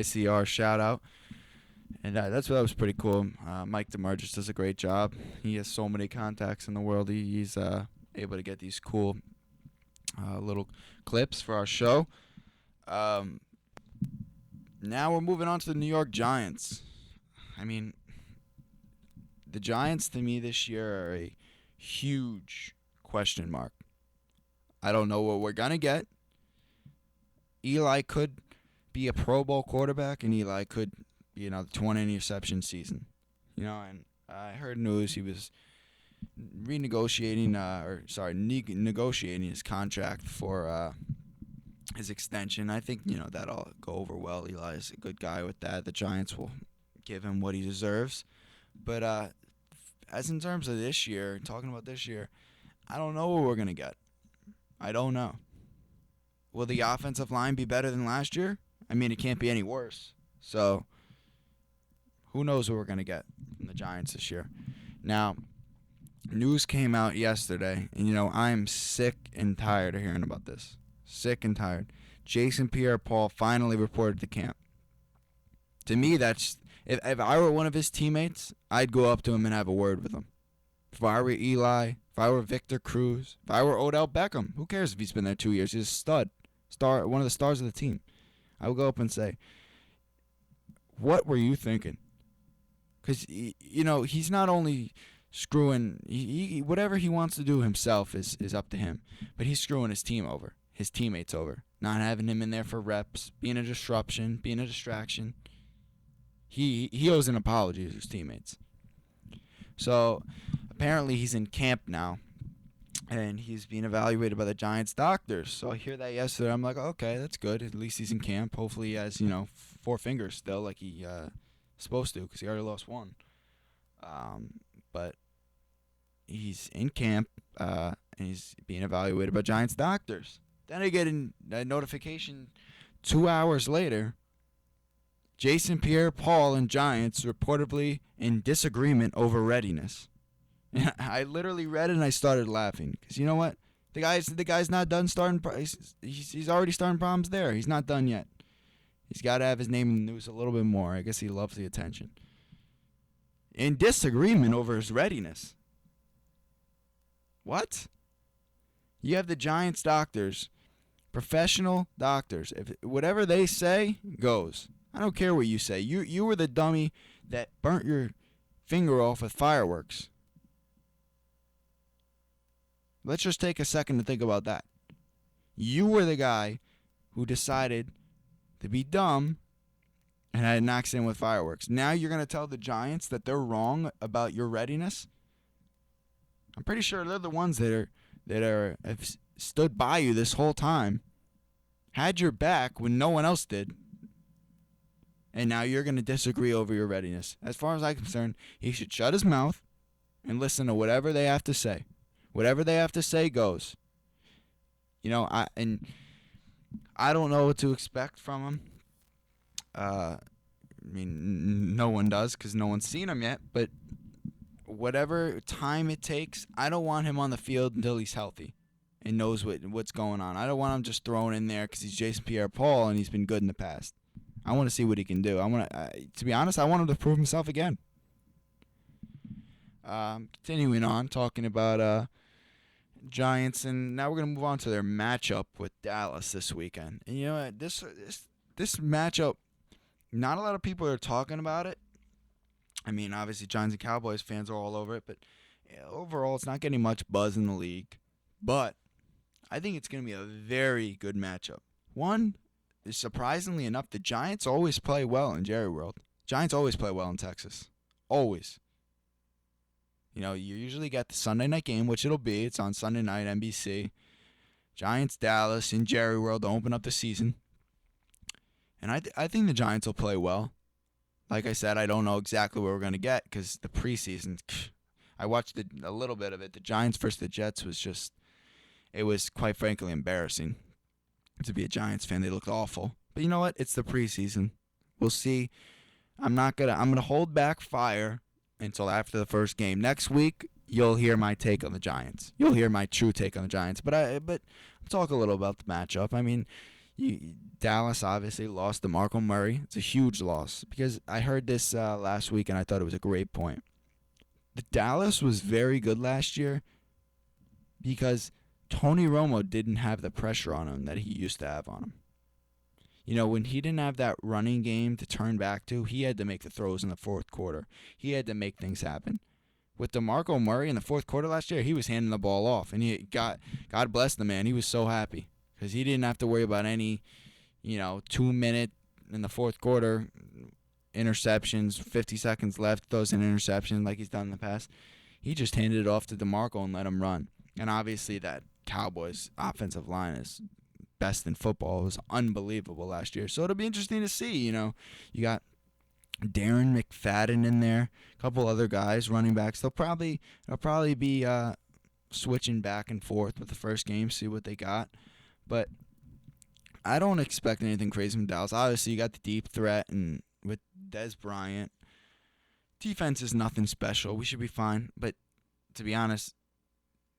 ICR shout out. And that was pretty cool. Mike DeMargis does a great job. He has so many contacts in the world. He's able to get these cool little clips for our show. Um, Now we're moving on to the New York Giants. I mean, the Giants to me this year are a huge question mark. I don't know what we're going to get. Eli could be a Pro Bowl quarterback, and Eli could be another 20 interception season. And I heard news he was negotiating his contract for his extension. I think that'll go over well. Eli's a good guy with that. The Giants will give him what he deserves. But as in terms of this year, talking about this year, I don't know what we're gonna get. I don't know. Will the offensive line be better than last year? I mean, it can't be any worse. So who knows what we're gonna get from the Giants this year? Now, news came out yesterday, and I'm sick and tired of hearing about this. Sick and tired. Jason Pierre-Paul finally reported to camp. To me, that's if I were one of his teammates, I'd go up to him and have a word with him. If I were Eli, if I were Victor Cruz, if I were Odell Beckham, who cares if he's been there 2 years? He's a star, one of the stars of the team. I would go up and say, "What were you thinking?" Because he's not only screwing whatever he wants to do himself is up to him, but he's screwing his team over. His teammates over, not having him in there for reps, being a disruption, being a distraction. He owes an apology to his teammates. So apparently he's in camp now, and he's being evaluated by the Giants doctors. So I hear that yesterday. I'm like, okay, that's good. At least he's in camp. Hopefully he has 4 fingers still, like he supposed to, because he already lost one. But he's in camp, and he's being evaluated by Giants doctors. Then I get a notification 2 hours later. Jason Pierre-Paul and Giants reportedly in disagreement over readiness. And I literally read it and I started laughing because you know what? The guy's not done starting. He's already starting problems there. He's not done yet. He's got to have his name in the news a little bit more. I guess he loves the attention. In disagreement over his readiness. What? You have the Giants doctors. Professional doctors. If whatever they say goes. I don't care what you say. You were the dummy that burnt your finger off with fireworks. Let's just take a second to think about that. You were the guy who decided to be dumb and had an accident with fireworks. Now you're going to tell the Giants that they're wrong about your readiness? I'm pretty sure they're the ones that have stood by you this whole time, had your back when no one else did, and now you're going to disagree over your readiness. As far as I'm concerned, he should shut his mouth and listen to whatever they have to say. Whatever they have to say goes. I don't know what to expect from him. I mean, no one does because no one's seen him yet, but whatever time it takes, I don't want him on the field until he's healthy and knows what's going on. I don't want him just thrown in there because he's Jason Pierre-Paul and he's been good in the past. I want to see what he can do. To be honest, I want him to prove himself again. Continuing on, talking about Giants, and now we're gonna move on to their matchup with Dallas this weekend. And this matchup, not a lot of people are talking about it. I mean, obviously, Giants and Cowboys fans are all over it, but overall, it's not getting much buzz in the league. But I think it's going to be a very good matchup. One, surprisingly enough, the Giants always play well in Jerry World. Giants always play well in Texas. Always. You usually get the Sunday night game, which it'll be. It's on Sunday night, NBC. Giants, Dallas, in Jerry World to open up the season. And I think the Giants will play well. Like I said, I don't know exactly what we're going to get because the preseason, I watched a little bit of it. The Giants versus the Jets it was quite frankly embarrassing to be a Giants fan. They looked awful. But you know what? It's the preseason. We'll see. I'm going to hold back fire until after the first game. Next week, you'll hear my take on the Giants. You'll hear my true take on the Giants. But I'll talk a little about the matchup. I mean, Dallas obviously lost to DeMarco Murray. It's a huge loss because I heard this last week and I thought it was a great point. The Dallas was very good last year because Tony Romo didn't have the pressure on him that he used to have on him. When he didn't have that running game to turn back to, he had to make the throws in the fourth quarter. He had to make things happen. With DeMarco Murray in the fourth quarter last year, he was handing the ball off, and God bless the man. He was so happy because he didn't have to worry about any, 2 minute in the fourth quarter interceptions, 50 seconds left, throws an interception like he's done in the past. He just handed it off to DeMarco and let him run. And obviously that Cowboys offensive line is best in football. It was unbelievable last year. So it'll be interesting to see. You got Darren McFadden in there, a couple other guys, running backs. They'll probably be switching back and forth with the first game, see what they got. But I don't expect anything crazy from Dallas. Obviously, you got the deep threat and with Dez Bryant. Defense is nothing special. We should be fine. But to be honest,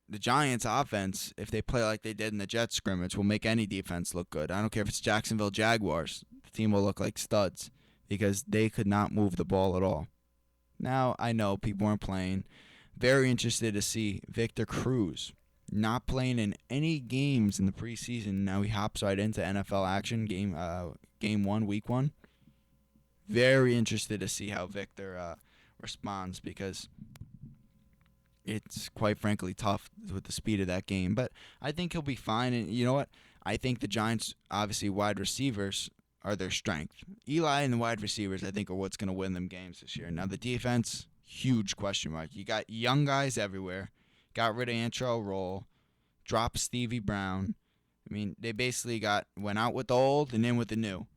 the Giants' offense, if they play like they did in the Jets scrimmage, will make any defense look good. I don't care if it's Jacksonville Jaguars. The team will look like studs because they could not move the ball at all. Now, I know people aren't playing. Very interested to see Victor Cruz not playing in any games in the preseason. Now he hops right into NFL action, game 1, week 1. Very interested to see how Victor responds because it's quite frankly tough with the speed of that game. But I think he'll be fine. And you know what? I think the Giants, obviously, wide receivers are their strength. Eli and the wide receivers, I think, are what's going to win them games this year. Now, the defense, huge question mark. You got young guys everywhere. Got rid of Antrell Roll. Dropped Stevie Brown. I mean, they basically went out with the old and in with the new.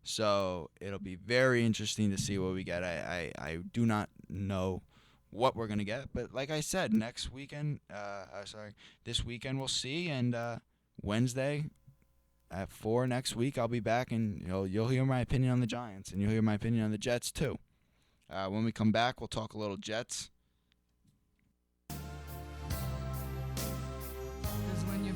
So it'll be very interesting to see what we get. I do not know what we're going to get. But like I said, this weekend we'll see. And Wednesday at 4 next week, I'll be back, and you'll hear my opinion on the Giants, and you'll hear my opinion on the Jets too. When we come back, we'll talk a little Jets. 'Cause when you